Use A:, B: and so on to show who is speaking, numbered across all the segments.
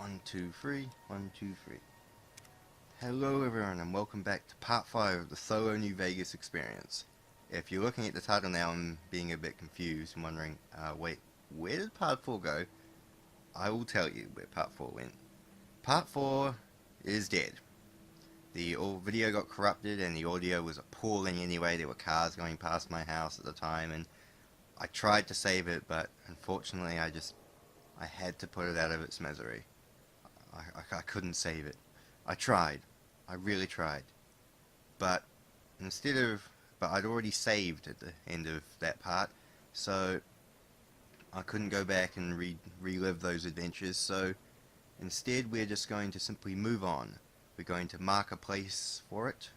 A: One, two, three. One, two, three. Hello everyone and welcome back to part 5 of the solo New Vegas experience. If you're looking at the title now and being a bit confused and wondering, wait, where did part 4 go? I will tell you where part 4 went. Part 4 is dead. The video got corrupted and the audio was appalling anyway. There were cars going past my house at the time and I tried to save it, but unfortunately I had to put it out of its misery. I couldn't save it. I tried. I really tried. But I'd already saved at the end of that part, so I couldn't go back and relive those adventures, so instead we're just going to simply move on. We're going to mark a place for it,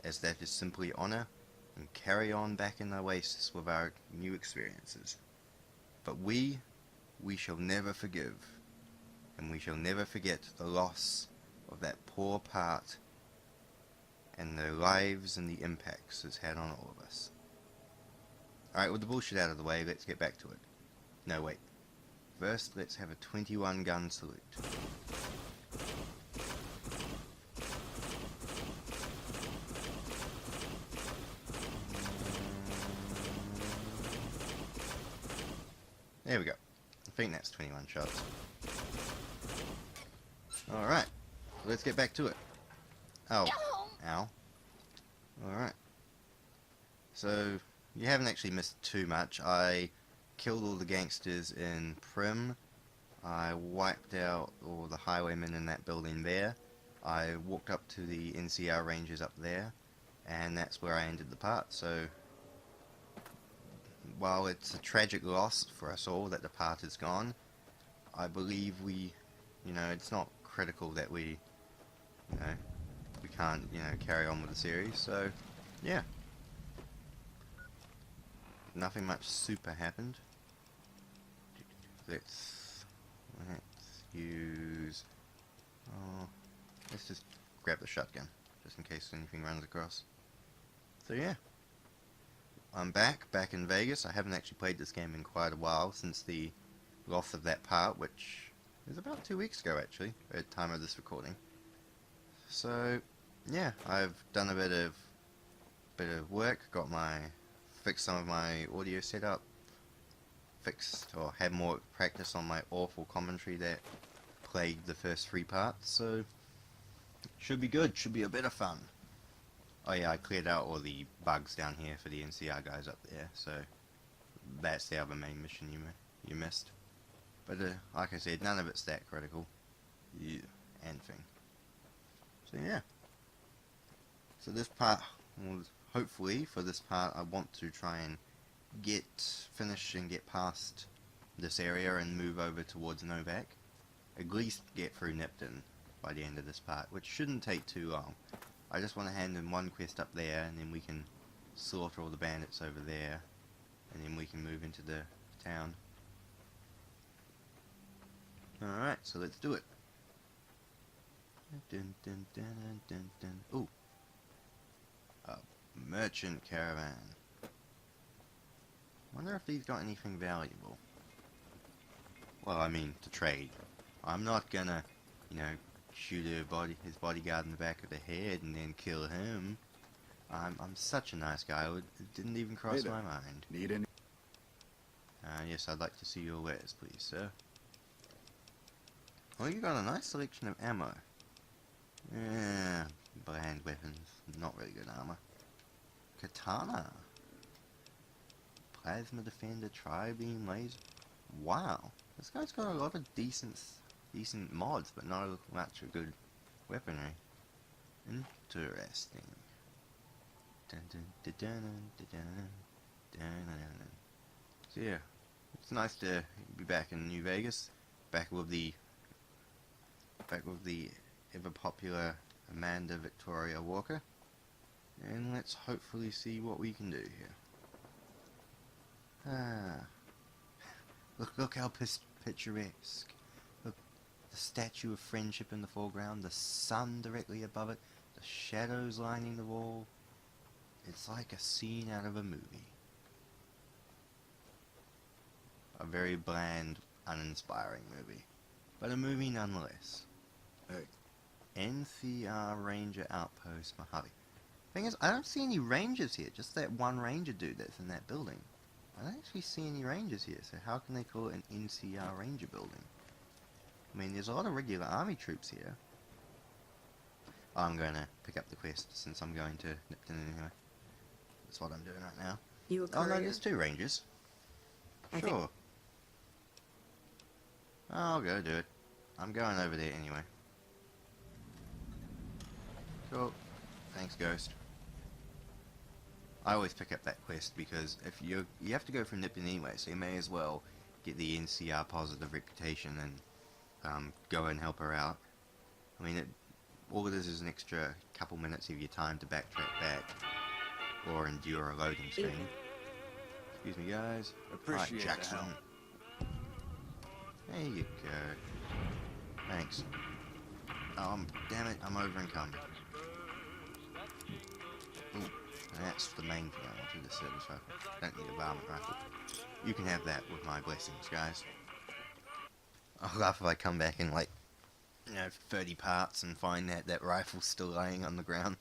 A: as that is simply honor, and carry on back in the Oasis with our new experiences. But we shall never forgive, and we shall never forget the loss of that poor part and the lives and the impacts it's had on all of us. Alright, with the bullshit out of the way, let's get back to it. No, wait. First, let's have a 21 gun salute. There we go. I think that's 21 shots. Alright, let's get back to it. Oh, ow. Alright. So, you haven't actually missed too much. I killed all the gangsters in Prim. I wiped out all the highwaymen in that building there. I walked up to the NCR rangers up there, and that's where I ended the part. So, while it's a tragic loss for us all that the part is gone, I believe it's not critical that we can't, carry on with the series, so, yeah. Nothing much super happened. Let's use, let's just grab the shotgun, just in case anything runs across. So yeah. I'm back in Vegas. I haven't actually played this game in quite a while since the loss of that part, which is about 2 weeks ago actually, at the time of this recording. So yeah, I've done a bit of work, fixed some of my audio setup, had more practice on my awful commentary that plagued the first 3 parts, so should be good, should be a bit of fun. Oh yeah, I cleared out all the bugs down here for the NCR guys up there, so that's the other main mission you missed. But like I said, none of it's that critical. Anything. So yeah. So this part, hopefully for this part, I want to try and finish and get past this area and move over towards Novak. At least get through Nipton by the end of this part, which shouldn't take too long. I just want to hand in one quest up there, and then we can slaughter all the bandits over there, and then we can move into the town. Alright, so let's do it. Dun, dun, dun, dun, dun. Ooh. A merchant caravan. Wonder if he's got anything valuable. Well, I mean, to trade. I'm not gonna, shoot his bodyguard in the back of the head and then kill him. I'm such a nice guy, it didn't even cross my mind.
B: Need any?
A: Yes, I'd like to see your wares, please, sir. Oh, you got a nice selection of ammo. Yeah, bland weapons, not really good armor. Katana. Plasma defender, tri-beam laser. Wow, this guy's got a lot of decent mods, but not much of good weaponry. Interesting. Dun, dun, dun, dun, dun, dun, dun, dun, dun. So yeah, it's nice to be back in New Vegas, back with the ever popular Amanda Victoria Walker, and let's hopefully see what we can do here. Look how picturesque. Look, the statue of friendship in the foreground, the sun directly above it, the shadows lining the wall. It's like a scene out of a movie. A very bland, uninspiring movie. but a movie nonetheless.
B: Hey.
A: NCR Ranger Outpost Mojave. Thing is, I don't see any rangers here, just that one ranger dude that's in that building. I don't actually see any rangers here, so how can they call it an NCR Ranger building? I mean, there's a lot of regular army troops here. Oh, I'm going to pick up the quest since I'm going to Nipton anyway. That's what I'm doing right now.
C: You a
A: Oh no,
C: courier?
A: there's 2 rangers.
C: I think-
A: Sure. I'll go do it. I'm going over there anyway. Cool. Thanks, Ghost. I always pick up that quest because if you have to go from Nipton anyway, so you may as well get the NCR positive reputation and go and help her out. I mean, all it is an extra couple minutes of your time to backtrack back or endure a loading screen. Excuse me, guys.
B: Appreciate
A: Right, Jackson.
B: the help.
A: There you go. Thanks. Oh, damn it, I'm over encumbered. Ooh, that's the main thing I wanted, the service rifle. Don't need a varmint rifle. You can have that with my blessings, guys. I'll laugh if I come back in like, 30 parts and find that rifle's still laying on the ground.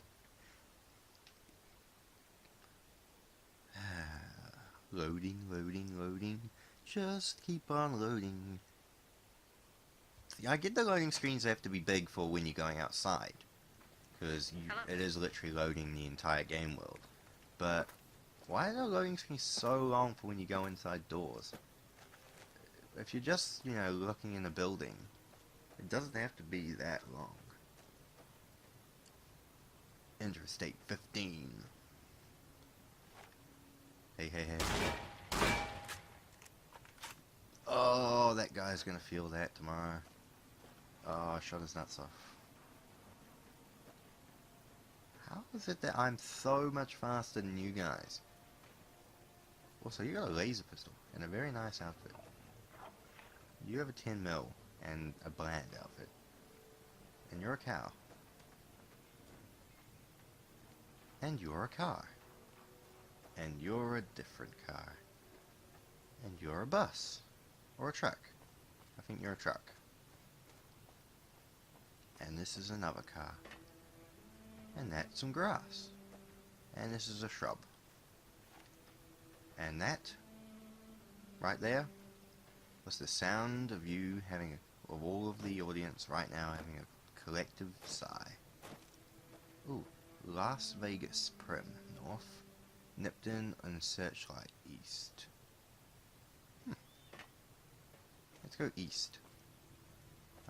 A: Loading, loading, loading. Just keep on loading. See, I get the loading screens have to be big for when you're going outside, because it is literally loading the entire game world. But why are the loading screens so long for when you go inside doors? If you're just, looking in a building, it doesn't have to be that long. Interstate 15. Hey, hey, hey. Oh, that guy's gonna feel that tomorrow. Oh, I shot his nuts off. How is it that I'm so much faster than you guys? Also, you got a laser pistol and a very nice outfit. You have a 10mm and a bland outfit. And you're a cow. And you're a car. And you're a different car. And you're a bus. Or a truck. I think you're a truck. And this is another car. And that's some grass. And this is a shrub. And that, right there, was the sound of you having, of all of the audience right now having a collective sigh. Ooh, Las Vegas Prim, north. Nipton and Searchlight, east. Let's go east.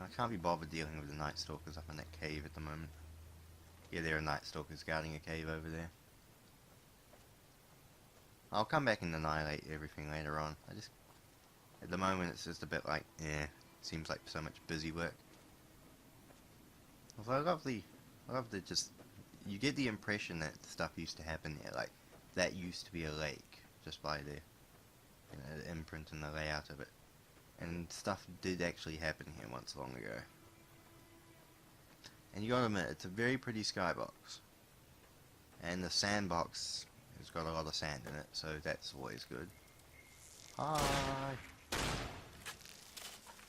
A: I can't be bothered dealing with the Night Stalkers up in that cave at the moment. Yeah, there are Night Stalkers guarding a cave over there. I'll come back and annihilate everything later on. At the moment it's just a bit like, seems like so much busy work. Although I love the just, you get the impression that stuff used to happen there, like, that used to be a lake, just by the imprint and the layout of it. And stuff did actually happen here once long ago. And you gotta admit, it's a very pretty skybox. And the sandbox has got a lot of sand in it, so that's always good. Hi!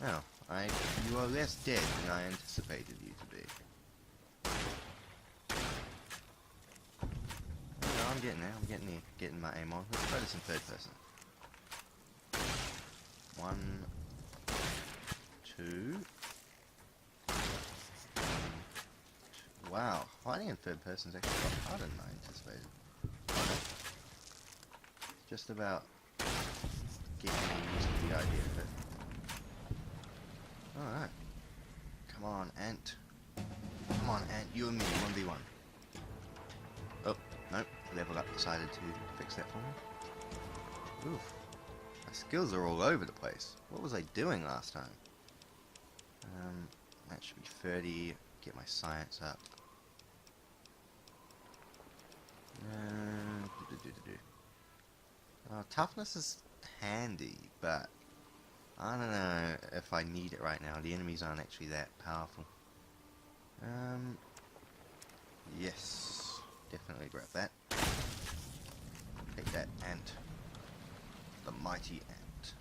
A: Oh, you are less dead than I anticipated you to be. No, I'm getting there, I'm getting my aim on. Let's try this in third person. 1, 2. Wow, fighting in third person is actually a lot harder than I anticipated. Just about getting used to the idea of it. Alright. Come on, Ant. Come on, Ant, you and me, 1v1. Oh, nope, level up decided to fix that for me. Oof. My skills are all over the place. What was I doing last time? That should be 30. Get my science up. Toughness is handy, but I don't know if I need it right now. The enemies aren't actually that powerful. Yes, definitely grab that. Take that ant. The mighty ant.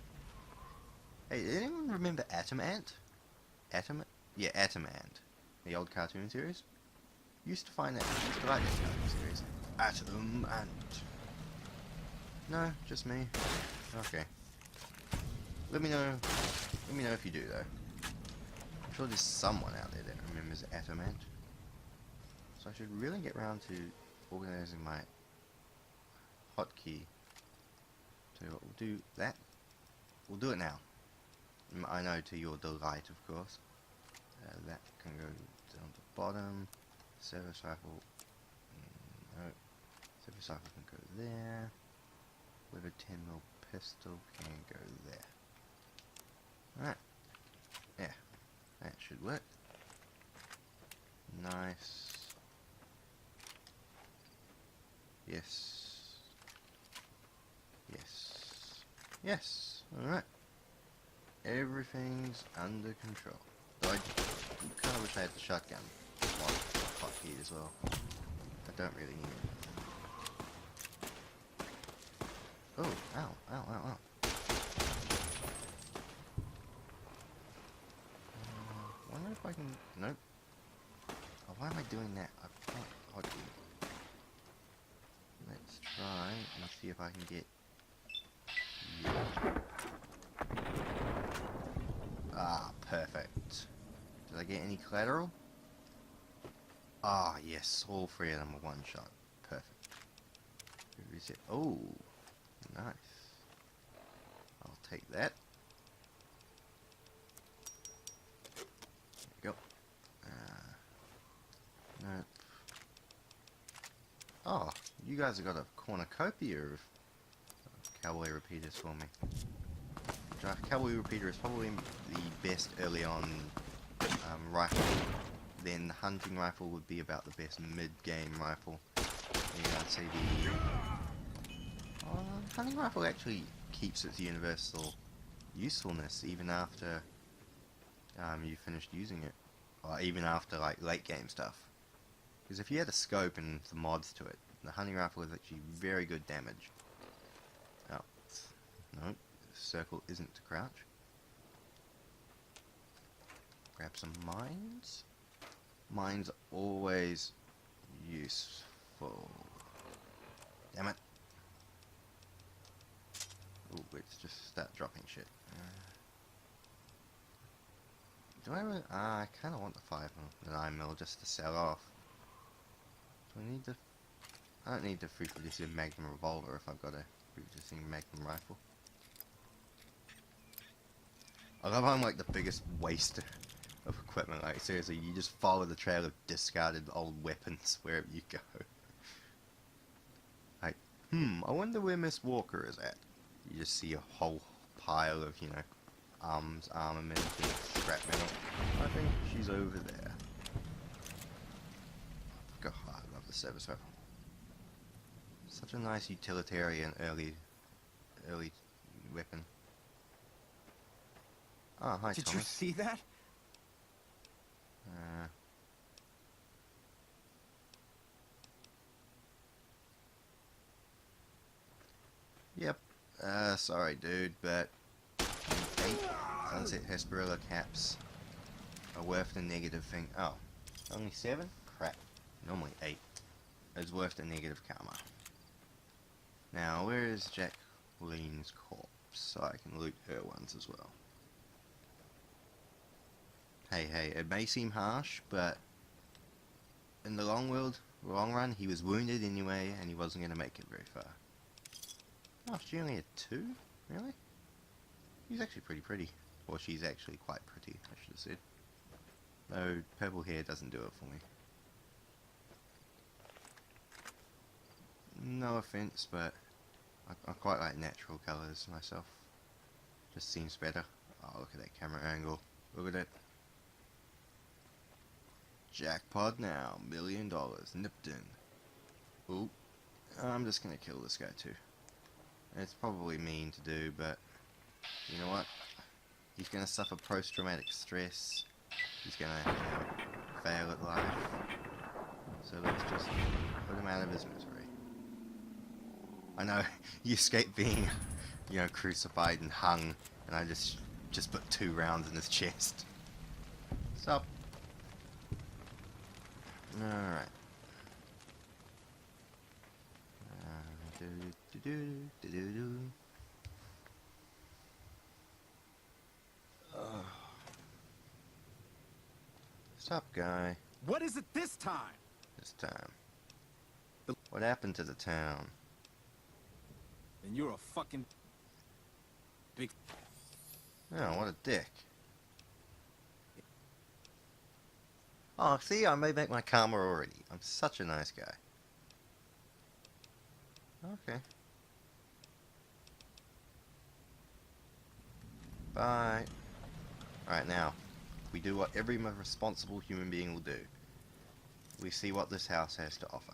A: Hey, did anyone remember Atom Ant? Atomand, the old cartoon series. Used to like that cartoon series. Atomand. No, just me. Okay. Let me know if you do though. I'm sure there's someone out there that remembers Atomand. So I should really get around to organizing my hotkey. So what, we'll do that. We'll do it now. I know, to your delight, of course. That can go down the bottom. Service rifle. No. Service rifle can go there. With a 10mm pistol can go there. Alright. Yeah. That should work. Nice. Yes. Yes. Yes. Alright. Everything's under control. Though I kind of wish I had the shotgun hotkey as well. I don't really need it. Oh, ow, ow, ow, ow. Wonder if I can... Nope. Oh, why am I doing that? I can't hotkey. Let's try and see if I can get... Ah, perfect. Did I get any collateral? Ah, yes, all three of them are one shot. Perfect. Reset. Oh, nice. I'll take that. There we go. Nope. Oh, you guys have got a cornucopia of cavalry repeaters for me. Cavalry repeater is probably the best early on rifle. Then the hunting rifle would be about the best mid-game rifle. Yeah, I'd say the hunting rifle actually keeps its universal usefulness even after you finished using it, or even after like late game stuff. Because if you had a scope and some mods to it, the hunting rifle is actually very good damage. Oh, no. Circle isn't to crouch. Grab some mines. Mines are always useful. Damn it. Ooh, let's just start dropping shit. Do I really... I kind of want the 9mm just to sell off. Do I need the... I don't need the 357 Magnum revolver if I've got a 357 Magnum rifle. I love how I'm like the biggest waster of equipment. Like seriously, you just follow the trail of discarded old weapons wherever you go. Like, I wonder where Miss Walker is at. You just see a whole pile of, you know, arms, armament, and scrap metal. I think she's over there. God, I love the service rifle. Such a nice utilitarian early weapon. Oh, hi,
B: Did
A: Thomas.
B: you see that?
A: Yep. Sorry, dude, but 8 Sunset Hesperilla caps are worth the negative thing. Oh, only 7? Crap. Normally 8 is worth the negative karma. Now, where is Jacqueline's corpse? So I can loot her ones as well. Hey, it may seem harsh, but in the long run, he was wounded anyway, and he wasn't going to make it very far. Oh, she only had 2? Really? He's actually pretty pretty. Or she's actually quite pretty, I should have said. Though, purple hair doesn't do it for me. No offense, but I quite like natural colours myself. Just seems better. Oh, look at that camera angle. Look at it. Jackpot now, $1 million, nipped in. Ooh, I'm just gonna kill this guy too. It's probably mean to do, but you know what? He's gonna suffer post-traumatic stress. He's gonna, you know, fail at life. So let's just put him out of his misery. I know, you escaped being, crucified and hung, and I just put 2 rounds in his chest. Stop. Alright. Stop, guy.
B: What is it this time?
A: This time. What happened to the town?
B: And you're a fucking big.
A: Oh, what a dick. Oh, see, I made back my karma already. I'm such a nice guy. Okay. Bye. Alright, now, we do what every responsible human being will do. We see what this house has to offer.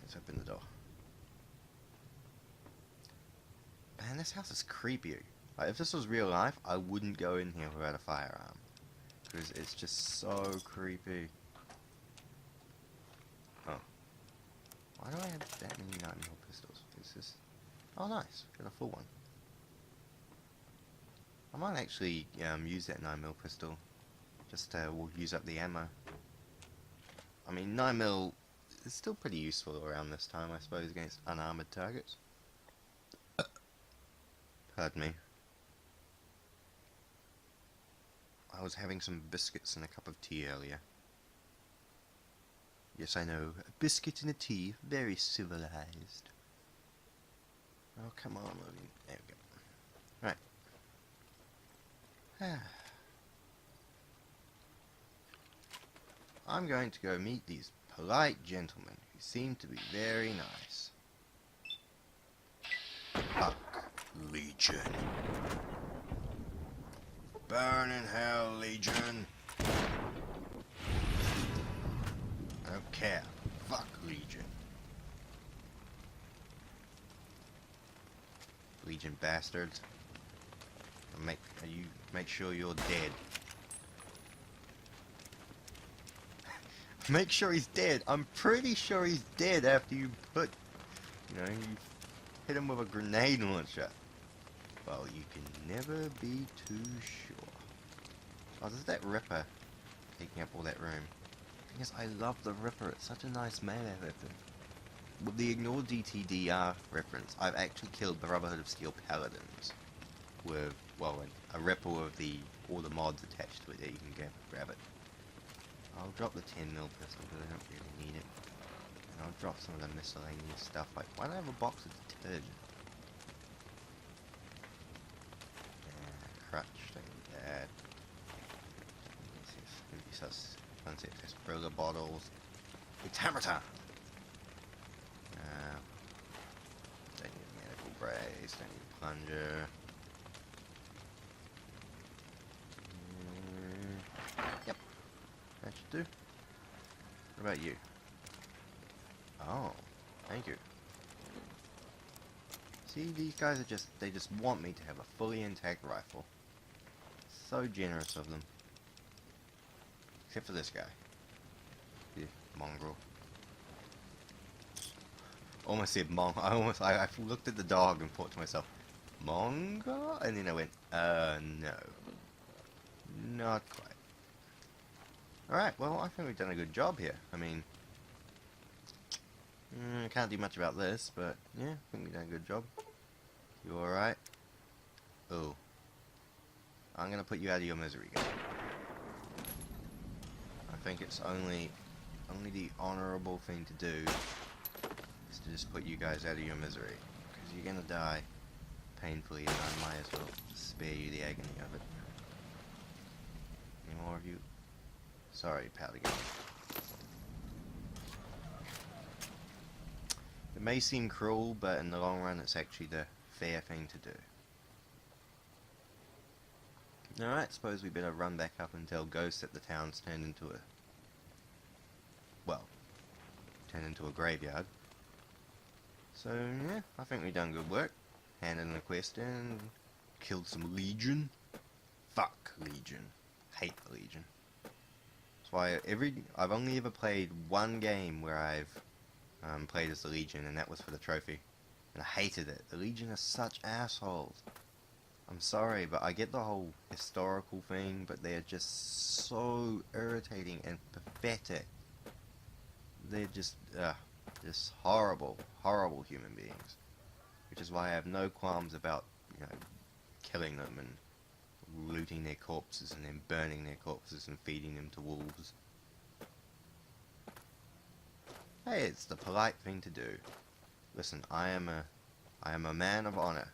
A: Let's open the door. Man, this house is creepy. Like, if this was real life, I wouldn't go in here without a firearm. Because it's just so creepy. Oh. Why do I have that many 9mm pistols? Is this... Oh, nice. Got a full one. I might actually use that 9mm pistol. Just to use up the ammo. I mean, 9mm is still pretty useful around this time, I suppose, against unarmored targets. Pardon me. I was having some biscuits and a cup of tea earlier. Yes, I know. A biscuit and a tea. Very civilized. Oh, come on, loading. There we go. Right. I'm going to go meet these polite gentlemen who seem to be very nice. Fuck Legion. Burn in hell, Legion. I don't care. Fuck Legion. Legion bastards. Make sure you're dead. Make sure he's dead. I'm pretty sure he's dead after you put, you hit him with a grenade launcher. Well, you can never be too sure. Oh, there's that Ripper taking up all that room. Yes, I love the Ripper. It's such a nice melee weapon. With the Ignore DTDR reference, I've actually killed Brotherhood of Steel Paladins with, well, a Ripper with all the mods attached to it that you can grab it. I'll drop the 10mm pistol because I don't really need it. And I'll drop some of the miscellaneous stuff, like, why don't I have a box of detergent? Yeah, crutch, don't need that. Sunset Vesperilla bottles. It's hammer time! Don't need a medical brace, don't need a plunger. Yep. That should do. What about you? Oh, thank you. See, these guys they just want me to have a fully intact rifle. So generous of them. Except for this guy. Yeah, mongrel. Almost said I looked at the dog and thought to myself, Mongo? And then I went, no. Not quite. Alright, well, I think we've done a good job here. I mean, can't do much about this, but yeah, I think we've done a good job. You alright? Oh. I'm gonna put you out of your misery, guys. I think it's only the honorable thing to do is to just put you guys out of your misery. Because you're gonna die painfully, and I might as well spare you the agony of it. Any more of you? Sorry, Paligan. It may seem cruel, but in the long run it's actually the fair thing to do. Alright, suppose we better run back up and tell Ghost that the town's turned into a... well, turned into a graveyard. So, yeah, I think we've done good work. Handed in a quest in, killed some Legion. Fuck Legion. Hate the Legion. That's why I've only ever played one game where I've played as the Legion, and that was for the trophy. And I hated it. The Legion are such assholes. I'm sorry, but I get the whole historical thing, but they're just so irritating and pathetic. They're just horrible, horrible human beings. Which is why I have no qualms about, killing them and looting their corpses and then burning their corpses and feeding them to wolves. Hey, it's the polite thing to do. Listen, I am a man of honor,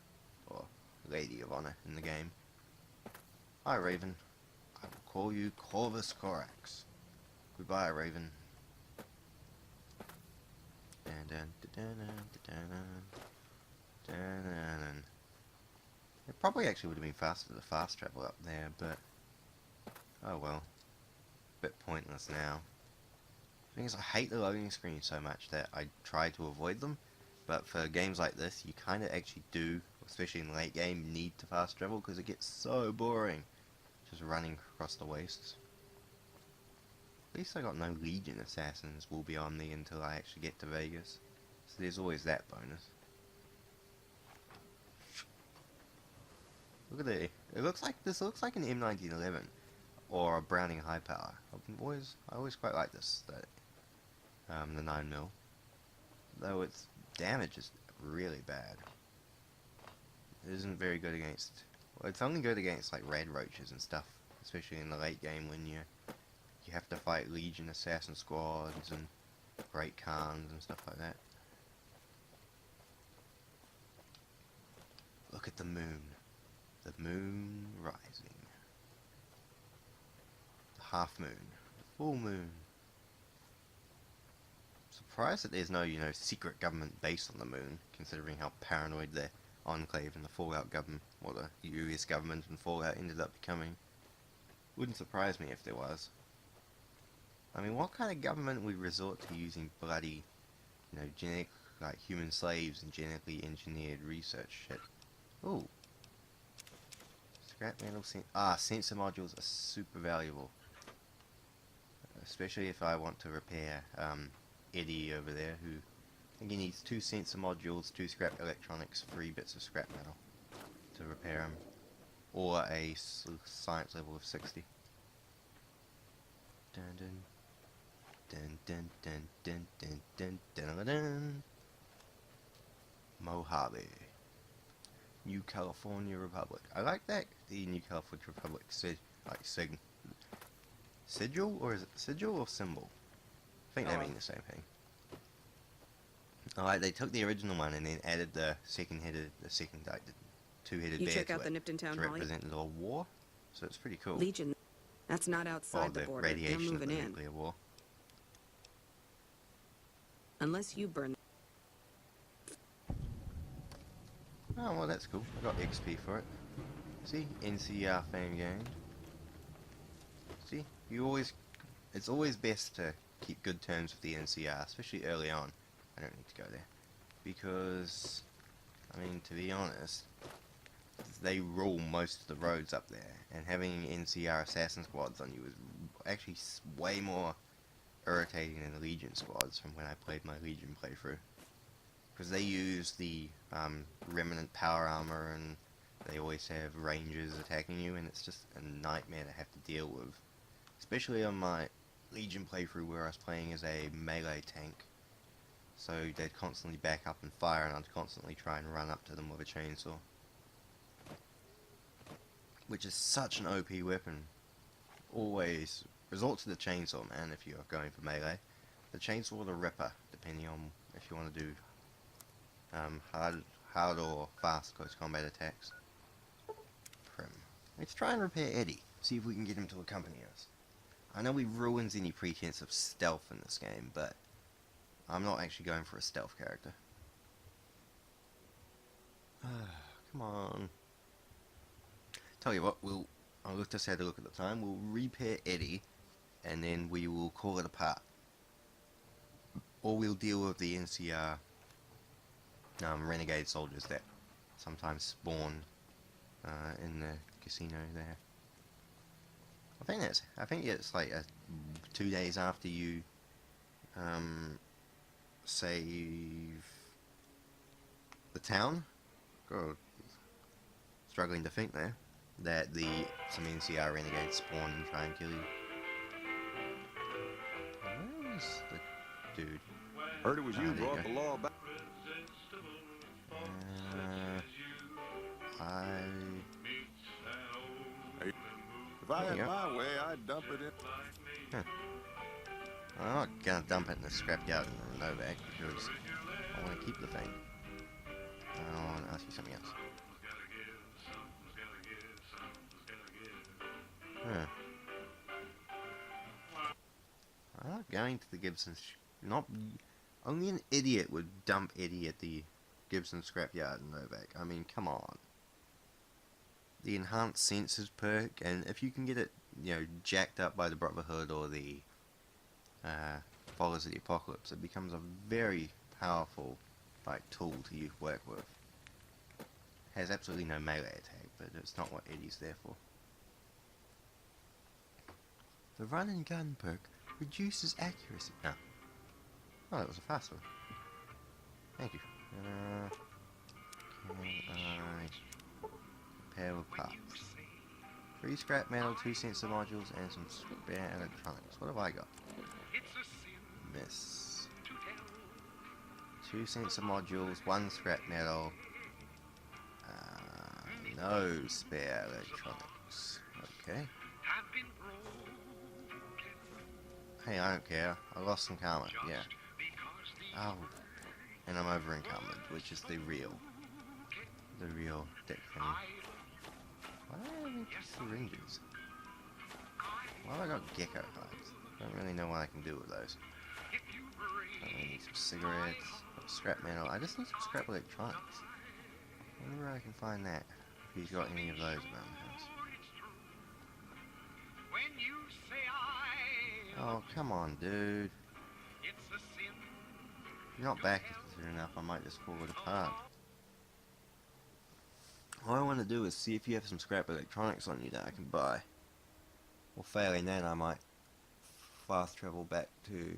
A: or lady of honor in the game. Hi, Raven. I will call you Corvus Corax. Goodbye, Raven. It probably actually would have been faster to fast travel up there, but oh well. Bit pointless now. The thing is, I hate the loading screens so much that I try to avoid them, but for games like this, you kind of actually do, especially in late game, need to fast travel because it gets so boring just running across the wastes. At least I got no Legion assassins will be on me until I actually get to Vegas, so there's always that bonus. Look at it. This looks like an M1911 or a Browning high power. I always quite like this. The 9mm, though its damage is really bad. It isn't very good against. Well, it's only good against like red roaches and stuff, especially in the late game when you have to fight Legion assassin squads and Great Khans and stuff like that. Look at the moon. The moon rising. The half moon. The full moon. Surprised that there's no, secret government base on the moon, considering how paranoid the Enclave and the Fallout government, or the US government and Fallout ended up becoming. Wouldn't surprise me if there was. I mean, what kind of government would resort to using bloody, genetic, like human slaves and genetically engineered research shit? Ooh. Scrap metal sensor modules are super valuable. Especially if I want to repair, Eddie over there, who I think he needs 2 sensor modules, 2 scrap electronics, 3 bits of scrap metal to repair him. Or a science level of 60. Dun dun dun dun dun dun dun dun dun dun. Mojave. New California Republic. I like that. The New California Republic sigil, or is it sigil or symbol? I think they mean the same thing. Alright, they took the original one and then added the two-headed bear
C: check
A: to
C: out
A: it
C: the Nipton Town
A: to
C: Hall.
A: represent the war. So it's pretty cool.
C: Legion. That's not
A: Or
C: outside the
A: the
C: border. They're
A: radiation of
C: moving
A: the
C: in.
A: nuclear war.
C: Unless you burn.
A: Oh, well, that's cool. I got XP for it. See? NCR fame gained. See? It's always best to keep good terms with the NCR, especially early on. I don't need to go there. Because, I mean, to be honest, they rule most of the roads up there. And having NCR assassin squads on you is actually way more irritating than the Legion squads from when I played my Legion playthrough. Because they use the remnant power armor and they always have rangers attacking you, and it's just a nightmare to have to deal with. Especially on my Legion playthrough where I was playing as a melee tank. So they'd constantly back up and fire, and I'd constantly try and run up to them with a chainsaw. Which is such an OP weapon. Always resort to the chainsaw, man, if you're going for melee. The chainsaw or the ripper, depending on if you want to do hard or fast close combat attacks. Prim. Let's try and repair Eddie. See if we can get him to accompany us. I know he ruins any pretense of stealth in this game, but I'm not actually going for a stealth character. Come on. Tell you what, I'll just have to look at the time. We'll repair Eddie, and then we will call it apart. Or we'll deal with the NCR renegade soldiers that sometimes spawn in the casino there. I think it's like 2 days after you save the town. God, struggling to think there that some NCR renegades spawn and try and kill you. Where is the dude?
D: Heard it was you
A: there you
D: brought
A: go.
D: the law back. If I
A: There
D: had
A: you go.
D: my way, I'd dump it in.
A: Huh. I'm not gonna dump it in the scrapyard in the Novak because I want to keep the thing. I want to ask you something else. Huh. I'm not going to the Gibson. Not only an idiot would dump Eddie at the Gibson scrapyard in Novak. I mean, come on. The enhanced senses perk, and if you can get it, jacked up by the Brotherhood or the Followers of the Apocalypse, it becomes a very powerful, tool to work with. Has absolutely no melee attack, but it's not what Eddie's there for. The run and gun perk reduces accuracy. No. Oh, that was a fast one. Thank you. Can I compare with parts? 3 scrap metal, 2 sensor modules, and some spare electronics. What have I got? Miss. 2 sensor modules, 1 scrap metal. No spare electronics. Okay. Hey, I don't care. I lost some karma. Yeah. Oh. And I'm over encumbered, which is the real dick thing. Why do I have any syringes? Why have I got gecko hides? I don't really know what I can do with those. I need some cigarettes, scrap metal. I just need some scrap electronics. I wonder where I can find that. If he's got any of those around the house. Oh, come on, dude. If you're not back soon enough, I might just fall it apart. All I want to do is see if you have some scrap electronics on you that I can buy. Or failing that, I might fast travel back to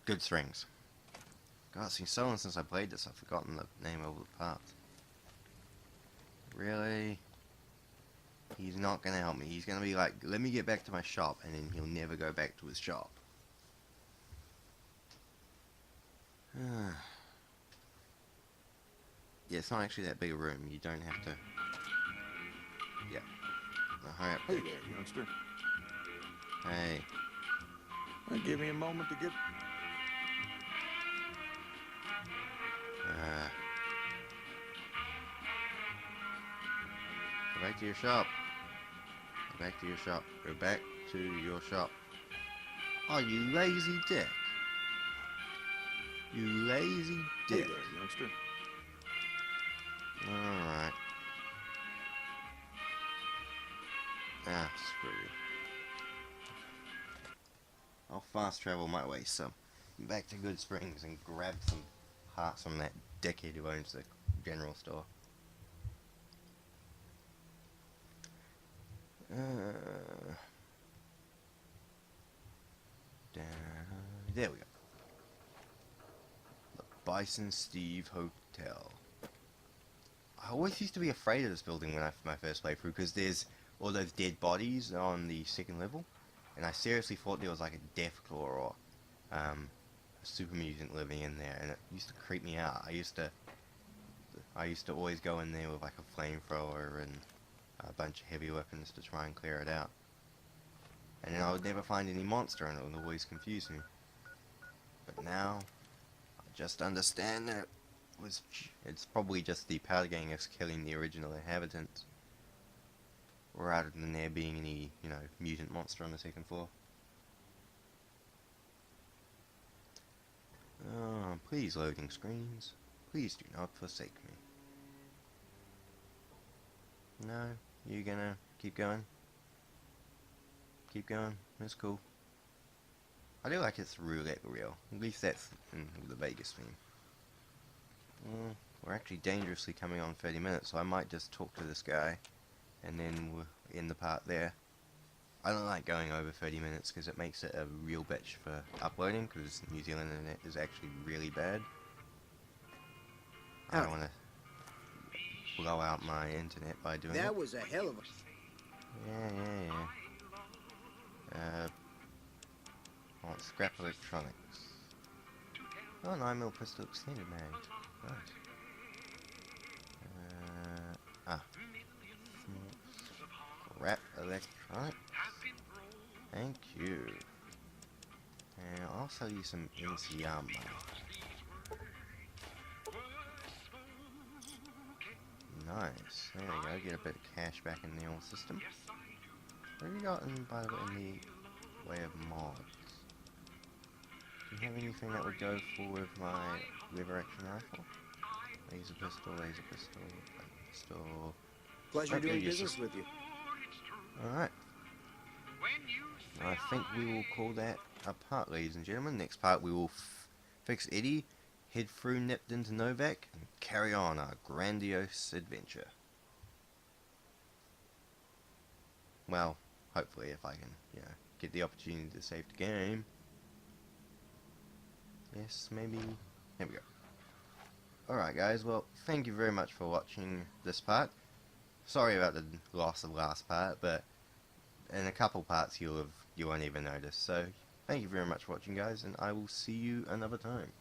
A: Good Springs. God, it's been so long since I played this, I've forgotten the name of the parts. Really? He's not going to help me. He's going to be like, let me get back to my shop, and then he'll never go back to his shop. Yeah, it's not actually that big a room. You don't have to... Yeah. Now, hurry up.
D: Hey there, youngster.
A: Hey.
D: Give me a moment to get...
A: Go back to your shop. Go back to your shop. Go back to your shop. Oh, you lazy dick. You lazy
D: Hey
A: dick.
D: there, youngster.
A: Alright. Ah, screw you. I'll fast travel my way some back to Good Springs and grab some parts from that dickhead who owns the general store. There we go. The Bison Steve Hotel. I always used to be afraid of this building when my first playthrough because there's all those dead bodies on the second level, and I seriously thought there was like a Deathclaw or a super mutant living in there, and it used to creep me out. I used to always go in there with like a flamethrower and a bunch of heavy weapons to try and clear it out. And then I would never find any monster and it would always confuse me. But now, I just understand that it's probably just the powder gangers killing the original inhabitants, rather than there being any, mutant monster on the second floor. Oh, please loading screens. Please do not forsake me. No? You gonna keep going? Keep going? That's cool. I do like its roulette wheel. At least that's in the Vegas theme. We're actually dangerously coming on 30 minutes, so I might just talk to this guy, and then we'll end the part there. I don't like going over 30 minutes because it makes it a real bitch for uploading, because New Zealand internet is actually really bad. I don't want to... blow out my internet by doing
E: That
A: it.
E: was a hell of a...
A: Yeah. I want scrap electronics. Oh, 9mm pistol extended mag. Nice. Scrap electronics. Thank you. And I'll sell you some NC ammo. Nice. There we go. Get a bit of cash back in the old system. What have you got in, by the way, in the way of mods? Do you have anything that would go for with my lever action rifle? Laser pistol, pistol.
E: Pleasure
A: Okay,
E: doing
A: yes,
E: business
A: sir.
E: with you.
A: Alright. I think we will call that a part, ladies and gentlemen. Next part we will fix Eddie, head through Nipped into Novak, and carry on our grandiose adventure. Well, hopefully if I can, get the opportunity to save the game. Yes, maybe. Here we go. Alright guys, well, thank you very much for watching this part. Sorry about the loss of last part, but in a couple parts you won't even notice. So, thank you very much for watching guys, and I will see you another time.